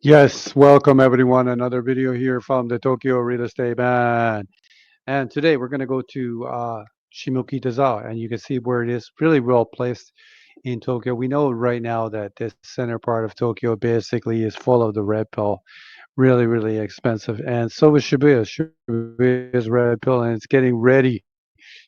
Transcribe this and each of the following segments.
Yes, welcome everyone. Another video here from the Tokyo Real Estate Band. And today we're going to go to Shimokitazawa, and you can see where it is really well placed in Tokyo. We know right now that this center part of Tokyo basically is full of the red pill, really, really expensive. And so is Shibuya. Shibuya is red pill, and it's getting ready.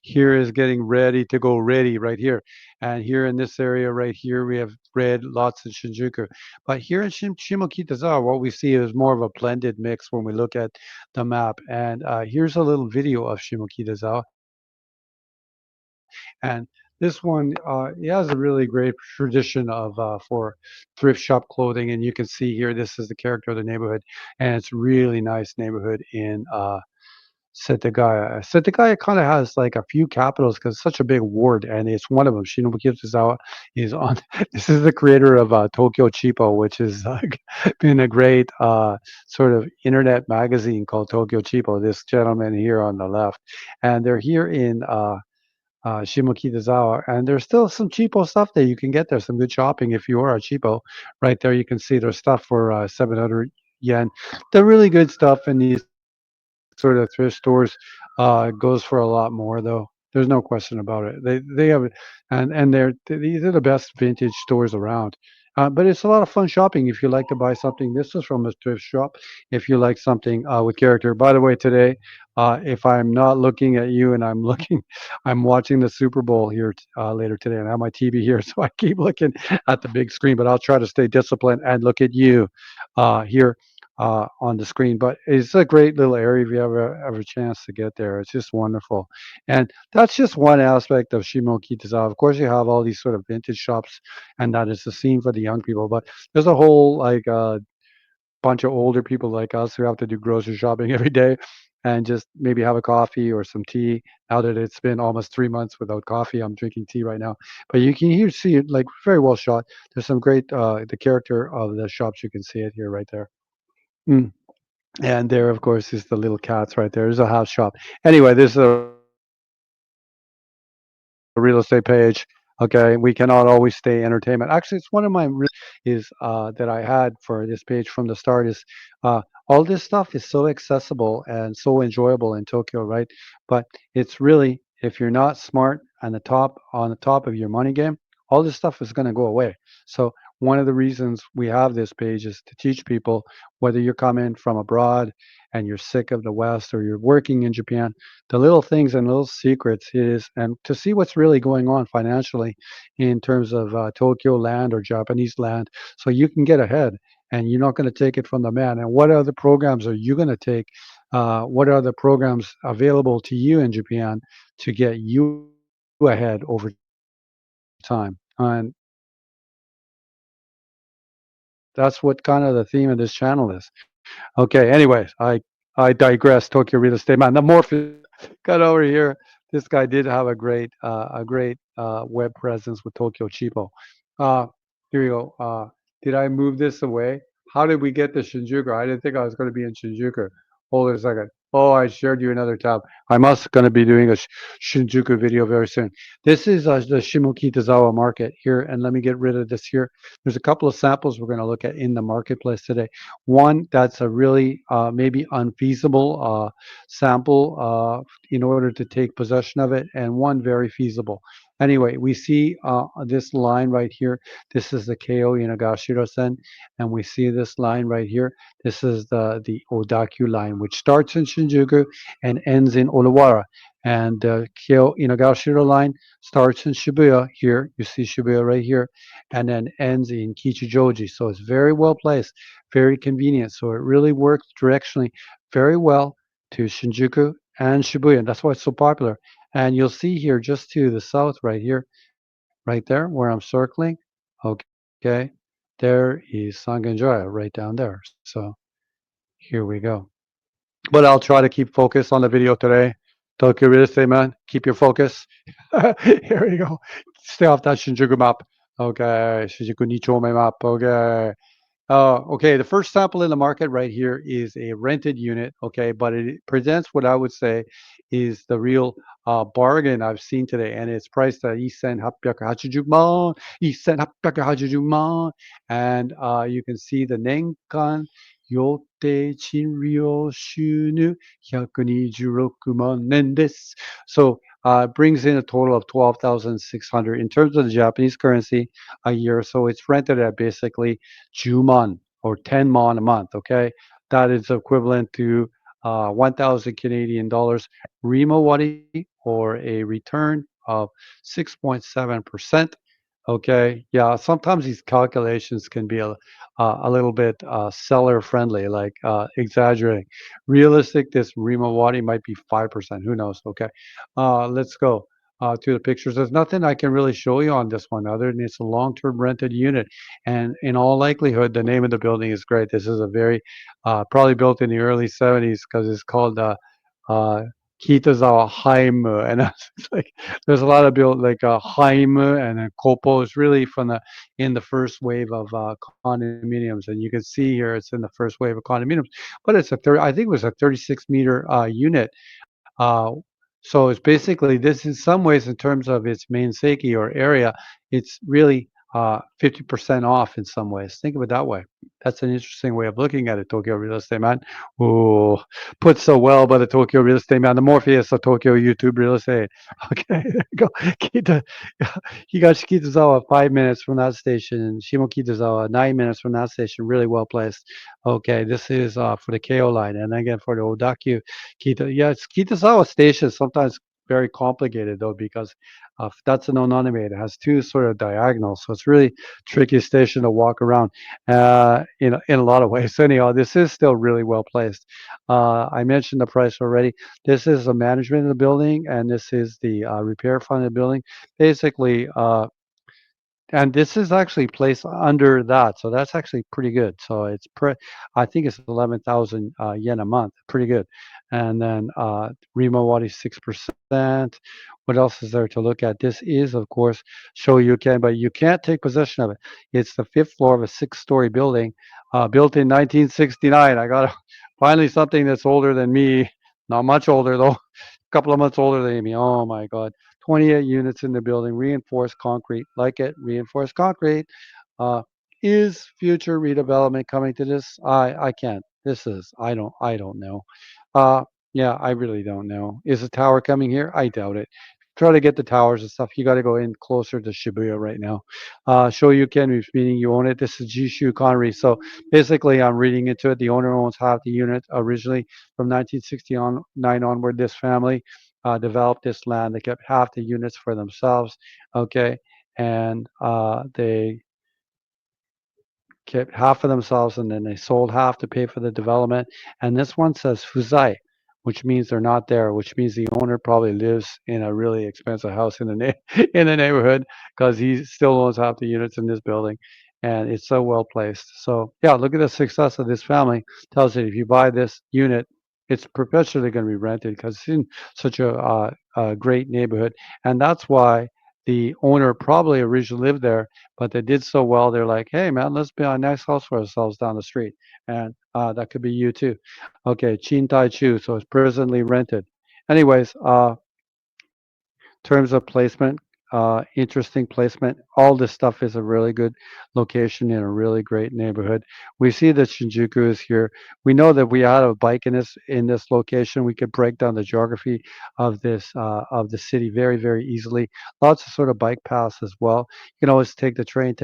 Here is getting ready to go ready right here. And here in this area right here, we have red lots in Shinjuku. But here in Shimokitazawa, what we see is more of a blended mix when we look at the map. And here's a little video of Shimokitazawa. And this one, it has a really great tradition of for thrift shop clothing. And you can see here, this is the character of the neighborhood. And it's really nice neighborhood in Setagaya. Setagaya kind of has like a few capitals because it's such a big ward, and it's one of them. Shinobu is on. This is the creator of Tokyo Cheapo, which is been a great sort of internet magazine called Tokyo Cheapo. This gentleman here on the left, and they're here in Shimokitazawa, and there's still some cheapo stuff that you can get there. Some good shopping if you are a cheapo. Right there, you can see there's stuff for 700 yen. The really good stuff in these sort of thrift stores goes for a lot more, though. There's no question about it. They have, and these are the best vintage stores around. But it's a lot of fun shopping if you like to buy something. This is from a thrift shop. If you like something with character. By the way, today, if I'm not looking at you and I'm looking, I'm watching the Super Bowl here later today, and I have my TV here, so I keep looking at the big screen. But I'll try to stay disciplined and look at you here on the screen. But it's a great little area if you ever a chance to get there. It's just wonderful, and that's just one aspect of Shimokitazawa. Of course, you have all these sort of vintage shops, and that is the scene for the young people. But there's a whole like bunch of older people like us who have to do grocery shopping every day. And just maybe have a coffee or some tea. Now that it's been almost 3 months without coffee, I'm drinking tea right now. But you can here see it like very well shot. There's some great the character of the shops. You can see it here right there. Mm. And there, of course, is the little cats right there. There's a house shop. Anyway, this is a real estate page. Okay, we cannot always stay entertainment. Actually, it's one of my is that I had for this page from the start is all this stuff is so accessible and so enjoyable in Tokyo, right? But it's really if you're not smart and on the top of your money game, all this stuff is going to go away. So one of the reasons we have this page is to teach people whether you're coming from abroad and you're sick of the West or you're working in Japan, the little things and little secrets is, and to see what's really going on financially in terms of Tokyo land or Japanese land, so you can get ahead and you're not going to take it from the man. And what other programs are you going to take? What are the programs available to you in Japan to get you ahead over time? And that's what kind of the theme of this channel is. Okay, anyways, I digress. Tokyo Real Estate Man. The morph is got over here. This guy did have a great web presence with Tokyo Cheapo. Here we go. Did I move this away? How did we get to Shinjuku? I didn't think I was going to be in Shinjuku. Hold it a second. Oh, I shared you another tab. I must going to be doing a Shinjuku video very soon. This is the Shimokitazawa market here, and let me get rid of this here. There's a couple of samples we're going to look at in the marketplace today. One that's a really maybe unfeasible sample in order to take possession of it, and one very feasible. Anyway, we see this line right here. This is the Keiyo Inagashiro-sen, and we see this line right here. This is the Odakyu line, which starts in Shinjuku and ends in Oluwara. And the Keiyo Inagashiro line starts in Shibuya here. You see Shibuya right here, and then ends in Kichijoji. So it's very well placed, very convenient. So it really works directionally very well to Shinjuku and Shibuya. And that's why it's so popular. And you'll see here just to the south right here, right there where I'm circling. Okay, there is Sangenjaya right down there. So here we go. But I'll try to keep focus on the video today. Tokyo Real Estate Man, keep your focus. Here we go. Stay off that Shinjuku map. Okay, Shinjuku Nichome map. Okay. Okay, the first sample in the market right here is a rented unit, okay, but it presents what I would say is the real bargain I've seen today, and it's priced at 1,880만, 1,880만, and you can see the Nenkan Yote Chinryo Shunu 126만 yen desu. So it brings in a total of 12,600 in terms of the Japanese currency a year. So it's rented at basically Juman or 10 mon a month. Okay, that is equivalent to 1,000 Canadian dollars Rimawati, or a return of 6.7%. Okay, yeah, sometimes these calculations can be a little bit seller friendly, like exaggerating. Realistic, this Rimawati might be 5%. Who knows? Okay, let's go to the pictures. There's nothing I can really show you on this one other than it's a long-term rented unit. And in all likelihood, the name of the building is great. This is a very, probably built in the early 70s because it's called uh, Kitazawa Haim, and it's like there's a lot of built like Haim and Kopo is really from the in the first wave of condominiums, and you can see here it's in the first wave of condominiums, but it's a I think it was a 36-meter unit. So it's basically this in some ways in terms of its main seiki or area, it's really 50% off in some ways. Think of it that way. That's an interesting way of looking at it, Tokyo Real Estate Man. Oh, put so well by the Tokyo Real Estate Man, the Morpheus of Tokyo YouTube Real Estate. Okay, there you go. Kita, Higashikitazawa, 5 minutes from that station. Shimokitazawa, 9 minutes from that station. Really well placed. Okay, this is for the KO line. And again, for the Odakyu yeah, it's Kitazawa Station is sometimes very complicated though because that's an anonymate. It has two sort of diagonals, so it's really tricky station to walk around in a lot of ways. So anyhow, this is still really well placed. I mentioned the price already. This is the management of the building, and this is the repair fund of the building. Basically, and this is actually placed under that, so that's actually pretty good. So I think it's 11,000 yen a month, pretty good. And then Rimawati 6%. What else is there to look at? This is, of course, Shoryuken, but you can't take possession of it. It's the fifth floor of a six-story building, built in 1969. I got finally something that's older than me, not much older though, a couple of months older than me. Oh my God. 28 units in the building, reinforced concrete, like it, reinforced concrete. Uh, is future redevelopment coming to this? I can't. This is I don't know. Uh, yeah, I really don't know. Is the tower coming here? I doubt it. Try to get the towers and stuff. You got to go in closer to Shibuya right now. Shoryuken, meaning you own it. This is Jishu Connery. So basically, I'm reading into it. The owner owns half the unit originally from 1969 onward. This family developed this land. They kept half the units for themselves. Okay, and they kept half for themselves, and then they sold half to pay for the development. And this one says Fuzai, which means they're not there, which means the owner probably lives in a really expensive house in the in the neighborhood because he still owns half the units in this building, and it's so well placed. So yeah, look at the success of this family. Tells you if you buy this unit, it's perpetually going to be rented because it's in such a great neighborhood, and that's why the owner probably originally lived there, but they did so well. They're like, "Hey, man, let's build a nice house for ourselves down the street," and that could be you too. Okay, Chin Tai Chu, so it's presently rented. Anyways, terms of placement, interesting placement. All this stuff is a really good location in a really great neighborhood. We see that Shinjuku is here. We know that we had a bike in this location. We could break down the geography of the city very easily. Lots of sort of bike paths as well. You can always take the train,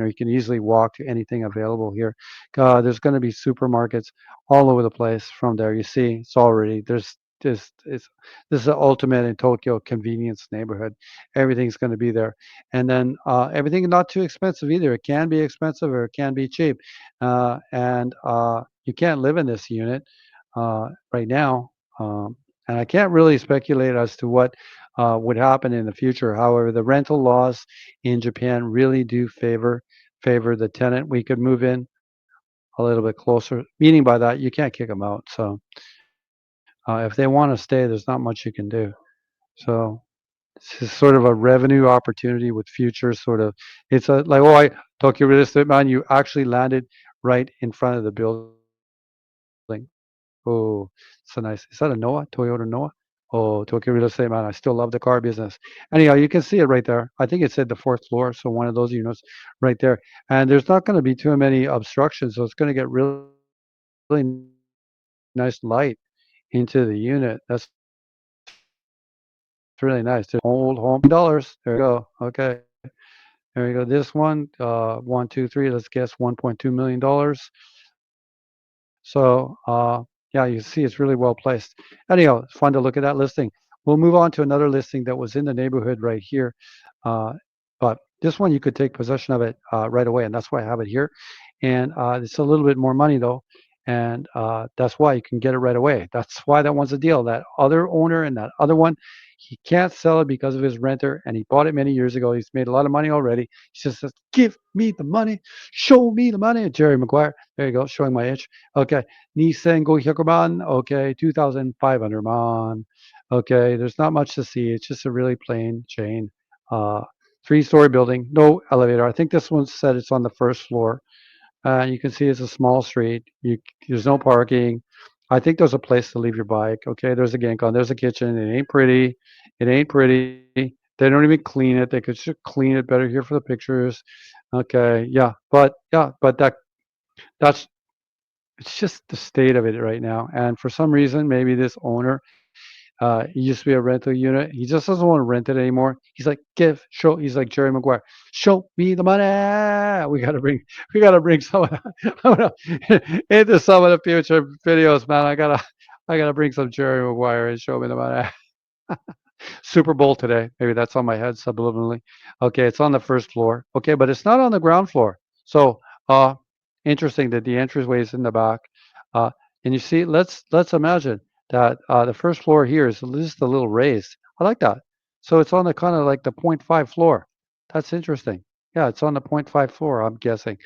or you can easily walk to anything available here. There's going to be supermarkets all over the place from there. You see, it's already there's just it's this is the ultimate in Tokyo convenience neighborhood. Everything's going to be there, and then everything not too expensive either. It can be expensive or it can be cheap, and you can't live in this unit right now. And I can't really speculate as to what would happen in the future. However, the rental laws in Japan really do favor the tenant. We could move in a little bit closer. Meaning by that, you can't kick them out. So if they want to stay, there's not much you can do. So this is sort of a revenue opportunity with future sort of. It's a like Tokyo Real Estate Man. You actually landed right in front of the building. Oh, so nice. Is that a Noah? Toyota Noah? Oh, Tokyo real estate, man. I still love the car business. Anyhow, you can see it right there. I think it said the fourth floor, so one of those units right there. And there's not going to be too many obstructions, so it's going to get really nice light into the unit. That's really nice. There's old home $1 million. There you go. Okay. There you go. This one, 1, 2, 3. Let's guess $1.2 million. So, yeah, you see it's really well placed. Anyhow, it's fun to look at that listing. We'll move on to another listing that was in the neighborhood right here. Uh, but this one, you could take possession of it right away, and that's why I have it here. And it's a little bit more money though, and that's why you can get it right away. That's why that one's a deal. That other owner and that other one, he can't sell it because of his renter, and he bought it many years ago. He's made a lot of money already. He just says, "Give me the money, show me the money." Jerry Maguire. There you go, showing my age. Okay. Nissan Gohyakuman. Okay. 2,500 man. Okay. There's not much to see. It's just a really plain chain. Uh, Three-story building, no elevator. I think this one said it's on the first floor. You can see it's a small street. There's no parking. I think there's a place to leave your bike. Okay, there's a Genkan. There's a kitchen. It ain't pretty. It ain't pretty. They don't even clean it. They could just clean it better here for the pictures. Okay, yeah, but that's it's just the state of it right now. And for some reason, maybe this owner, he used to be a rental unit. He just doesn't want to rent it anymore. He's like, show. He's like Jerry Maguire. Show me the money. We gotta bring someone into some of the future videos, man. I gotta bring some Jerry Maguire and show me the money. Super Bowl today. Maybe that's on my head subliminally. Okay, it's on the first floor. Okay, but it's not on the ground floor. So, uh, interesting that the entryway is in the back. Uh, and you see, let's imagine that the first floor here is just a little raised. I like that. So it's on the kind of like the point 0.5 floor. That's interesting. Yeah, it's on the point 0.5 floor, I'm guessing.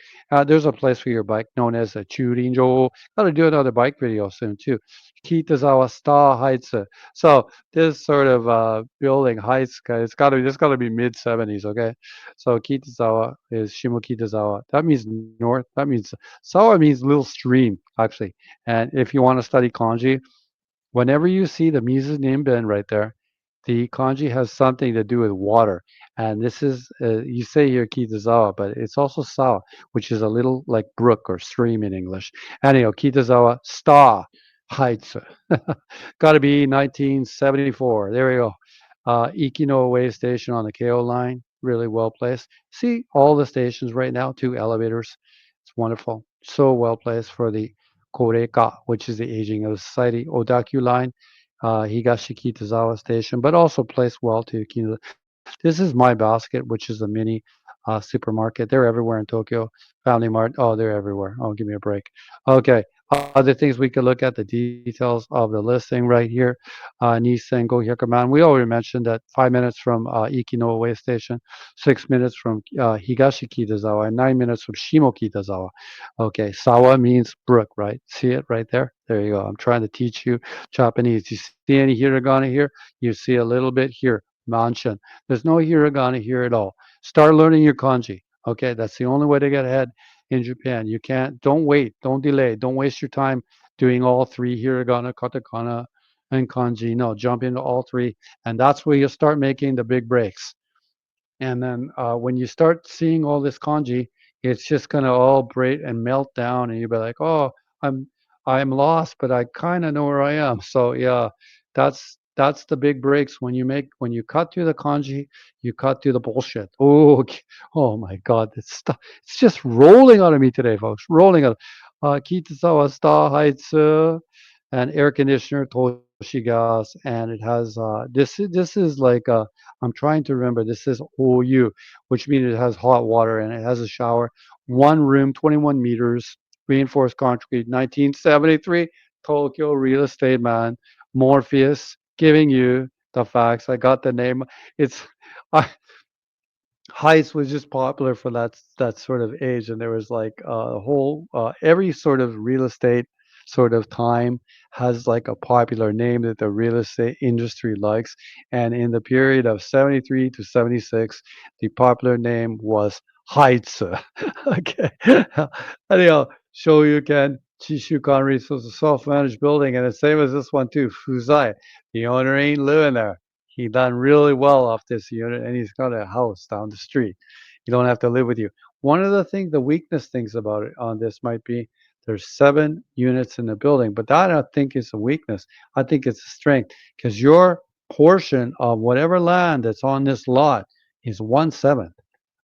There's a place for your bike known as a Churinjo. Got to do another bike video soon, too. Kitazawa Star Heights. So this sort of building heights, it's got to be mid 70s. Okay, so Kitazawa is Shimokitazawa. That means north. That means Sawa means little stream actually. And if you want to study kanji, whenever you see the Mises Nimben right there, the kanji has something to do with water. And this is, you say here Kitazawa, but it's also Sawa, which is a little like brook or stream in English. Anyhow, Kitazawa, Star Heights. Got to be 1974. There we go. Ikino Way Station on the KO line, really well placed. See all the stations right now, two elevators. It's wonderful. So well placed for the Koreka, which is the aging of society. Odakyu line, Higashikitazawa Station, but also placed well to Kino. This is My Basket, which is a mini supermarket. They're everywhere in Tokyo. Family Mart, oh, they're everywhere. Oh, give me a break. Okay, other things we could look at, the details of the listing right here. Nissan Gohyakuman. We already mentioned that 5 minutes from Ikino Way Station, 6 minutes from Higashikitazawa, and 9 minutes from Shimokitazawa. Okay, Sawa means brook, right? See it right there? There you go. I'm trying to teach you Japanese. You see any hiragana here? You see a little bit here. Manshan. There's no hiragana here at all. Start learning your kanji. Okay, that's the only way to get ahead in Japan. You can't, don't wait, don't delay, don't waste your time doing all three hiragana, katakana, and kanji. No, jump into all three, and that's where you start making the big breaks. And then when you start seeing all this kanji, it's just gonna all break and melt down, and you'll be like, "Oh, I'm I'm lost, but I kind of know where I am." So yeah, that's the big breaks when you cut through the kanji, you cut through the bullshit. Oh, oh my God, it's just rolling out of me today, folks. Rolling out. Kitazawa Star Heights and air conditioner, Toshi gas, and it has this is like I'm trying to remember. This is OU, which means it has hot water and it has a shower. One room, 21 meters, reinforced concrete, 1973. Tokyo real estate man, Morpheus, giving you the facts. I got the name. It's I, Heist was just popular for that sort of age, and there was like a whole every sort of real estate sort of time has like a popular name that the real estate industry likes. And in the period of 73 to 76, the popular name was Heights. Okay. Anyhow, show you again Chishukanri, so it's a self-managed building, and the same as this one too. Fuzai, the owner ain't living there. He done really well off this unit, and he's got a house down the street. You don't have to live with you. One of the things, the weakness things about it on this might be there's 7 units in the building, but that I don't think is a weakness. I think it's a strength because your portion of whatever land that's on this lot is 1/7,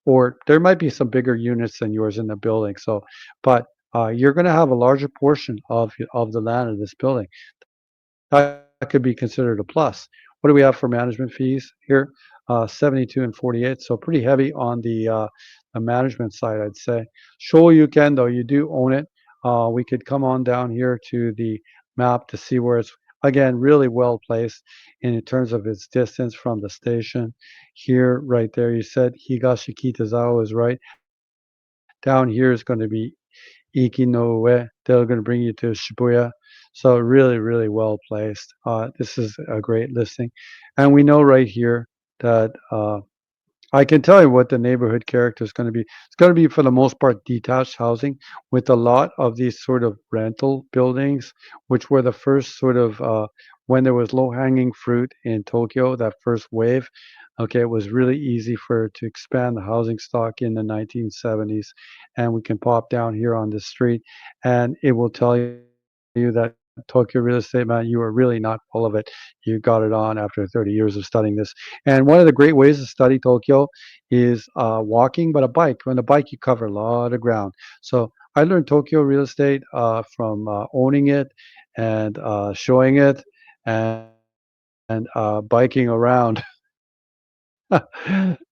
or there might be some bigger units than yours in the building. So, but you're going to have a larger portion of the land of this building. That could be considered a plus. What do we have for management fees here? 72 and 48. So pretty heavy on the management side, I'd say. Shoryuken, though, you do own it. We could come on down here to the map to see where it's, again, really well placed in terms of its distance from the station. Here, right there, you said Higashikitazawa is right. Down here is going to be Ikinoue. They're going to bring you to Shibuya. So really, really well placed. This is a great listing. And we know right here that I can tell you what the neighborhood character is going to be. It's going to be, for the most part, detached housing with a lot of these sort of rental buildings, which were the first sort of, when there was low hanging fruit in Tokyo, that first wave. Okay, it was really easy to expand the housing stock in the 1970s. And we can pop down here on the street, and it will tell you that Tokyo real estate, man, you are really not full of it. You got it on after 30 years of studying this. And one of the great ways to study Tokyo is walking, but a bike. On a bike, you cover a lot of ground. So I learned Tokyo real estate from owning it and showing it and biking around.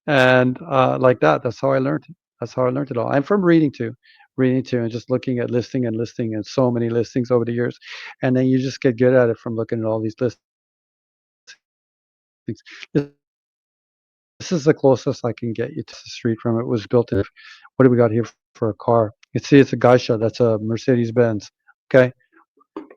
And like that. That's how I learned it. That's how I learned it all. I'm from reading too, and just looking at listing and listing and so many listings over the years, and then you just get good at it from looking at all these listings. This is the closest I can get you to the street from it. Was built in. What do we got here for a car? You see, it's a Geisha. That's a Mercedes Benz. Okay.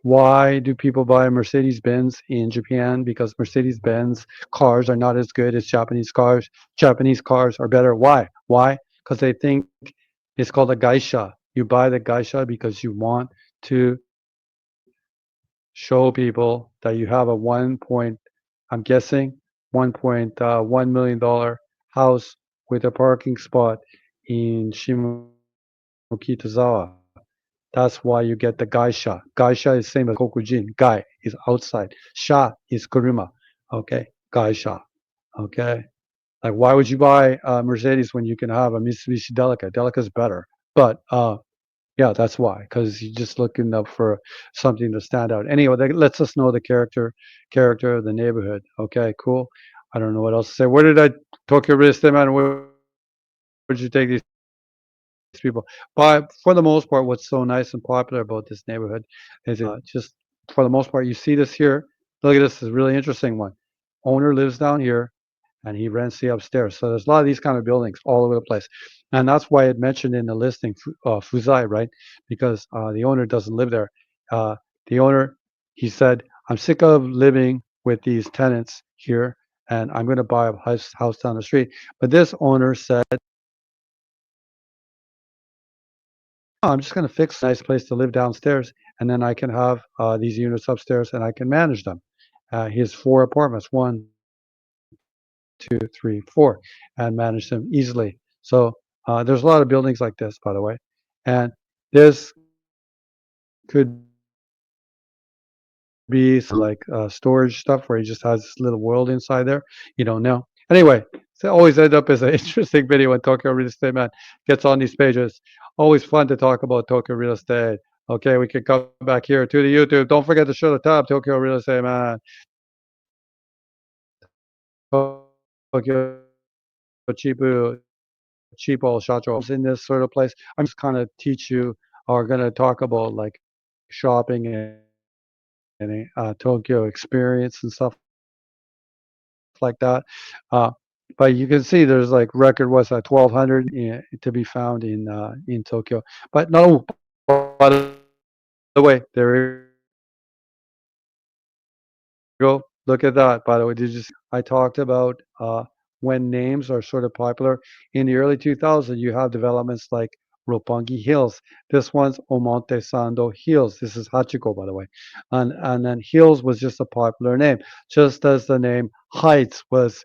Why do people buy Mercedes Benz in Japan? Because Mercedes Benz cars are not as good as Japanese cars. Japanese cars are better. Why? Why? Because they think it's called a Geisha. You buy the Geisha because you want to show people that you have a I'm guessing, $1.1 million house with a parking spot in Shimokitazawa. That's why you get the gaisha. Gaisha is same as kokujin. Gai is outside. Sha is kuruma. Okay, gaisha. Okay, like why would you buy a Mercedes when you can have a Mitsubishi Delica? Delica's better, but yeah, that's why. Because you're just looking up for something to stand out. Anyway, that lets us know the character of the neighborhood. Okay, cool. I don't know what else to say. Where did I Tokyo real estate man? Where did you take these people? But for the most part, what's so nice and popular about this neighborhood is just for the most part, you see this here. Look at this is a really interesting one. Owner lives down here and he rents the upstairs. So there's a lot of these kind of buildings all over the place. And that's why it mentioned in the listing Fuzai, right? Because the owner doesn't live there. Uh, the owner, he said, I'm sick of living with these tenants here and I'm going to buy a house down the street. But this owner said, I'm just going to fix a nice place to live downstairs, and then I can have these units upstairs, and I can manage them. He has 4 apartments, one, two, three, four, and manage them easily. So there's a lot of buildings like this, by the way, and this could be some like storage stuff where he just has this little world inside there. You don't know. Anyway, so it always end up as an interesting video when Tokyo Real Estate Man gets on these pages. Always fun to talk about Tokyo Real Estate. Okay, we can come back here to the YouTube. Don't forget to show the tab, Tokyo Real Estate Man. Tokyo Chibu, Chipo, Shacho. In this sort of place, I'm just kind of teach you, or going to talk about like shopping and Tokyo experience and stuff like that. But you can see there's like record was at 1,200 to be found in Tokyo. But no, by the way, there you go. There you go. Look at that. By the way, did you see that? I talked about when names are sort of popular in the early 2000s. You have developments like Red House, Roppongi Hills. This one's Omotesando Hills. This is Hachiko, by the way. And then Hills was just a popular name, just as the name Heights was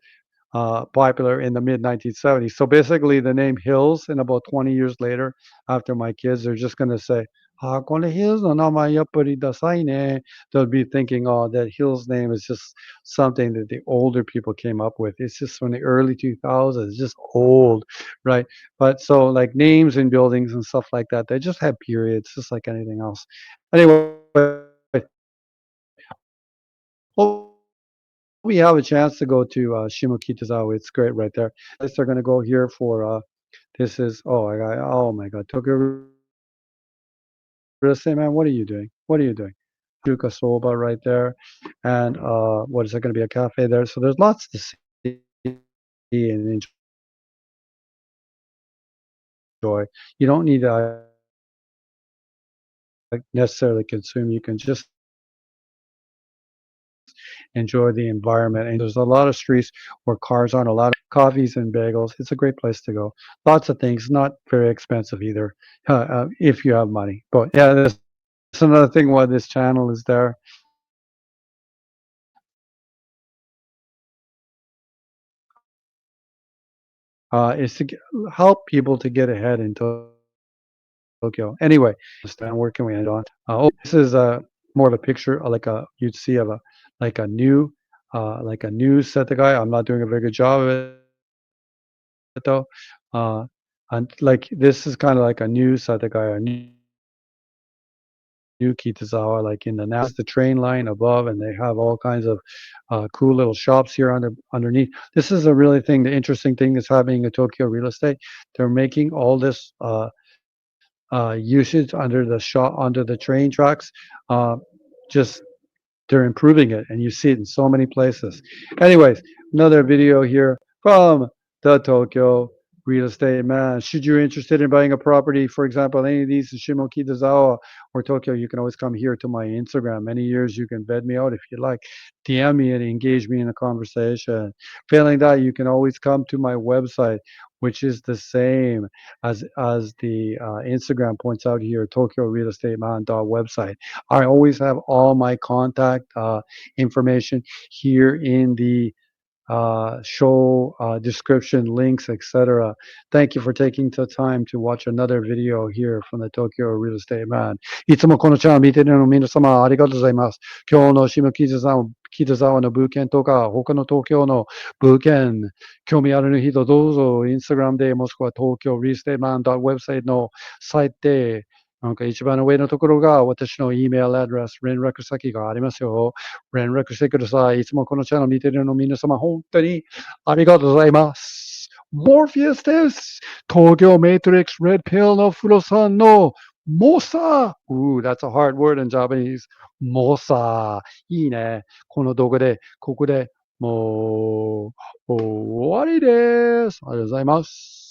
popular in the mid 1970s. So basically, the name Hills, and about 20 years later, after my kids, they're just going to say, "Ah, この Hills の名前やっぱりダサいね." They'll be thinking, "Oh, that Hills name is just something that the older people came up with. It's just from the early 2000s, it's just old, right?" But so, like names in buildings and stuff like that, they just have periods, just like anything else. Anyway, hope we have a chance to go to Shimokitazawa. It's great right there. At least they're going to go here for this is oh my god, Tokyo real estate man. What are you doing? What are you doing? Shuka Soba right there, and what is there going to be a cafe there? So there's lots to see and enjoy. You don't need to necessarily consume. You can just enjoy the environment. And there's a lot of streets where cars aren't allowed. Coffees and bagels. It's a great place to go. Lots of things. Not very expensive either, if you have money. But yeah, that's another thing why this channel is there. Is to help people to get ahead in Tokyo. Anyway, understand where can we end on? This is more of a picture, like a you'd see of a like a new set of guy. I'm not doing a very good job of it though. Uh, and like this is kind of like a new set of guy, a new Kitazawa, like in the now the train line above, and they have all kinds of cool little shops here underneath. This is a really thing. The interesting thing that's happening in Tokyo real estate. They're making all this usage under the train tracks. Uh, just they're improving it, and you see it in so many places. Anyways, another video here from the Tokyo real estate man. Should you're interested in buying a property, for example, any of these in Shimokitazawa or Tokyo, you can always come here to my Instagram. Many years you can vet me out if you like. DM me and engage me in a conversation. Failing that, you can always come to my website, which is the same as the Instagram points out here, Tokyo Real Estate Man website. I always have all my contact information here in the show description, links, etc. Thank you for taking the time to watch another video here from the Tokyo Real Estate Man. いつもこのチャンネル見てるの皆様ありがとうございます。今日の下北沢の物件とか、他の東京の物件、興味ある人どうぞ、インスタグラムでもしくは東京リーステイマン .website のサイトで、なんか一番上のところが私の E メールアドレス、連絡先がありますよ。連絡してください。いつもこのチャンネル見てるの皆様、本当にありがとうございます。モーフィアスです。東京メイトリックスレッドピルのフロさんのモサ Ooh, that's a hard word in Japanese. モサいいね。この動画で、ここでもう終わりです。ありがとうございます。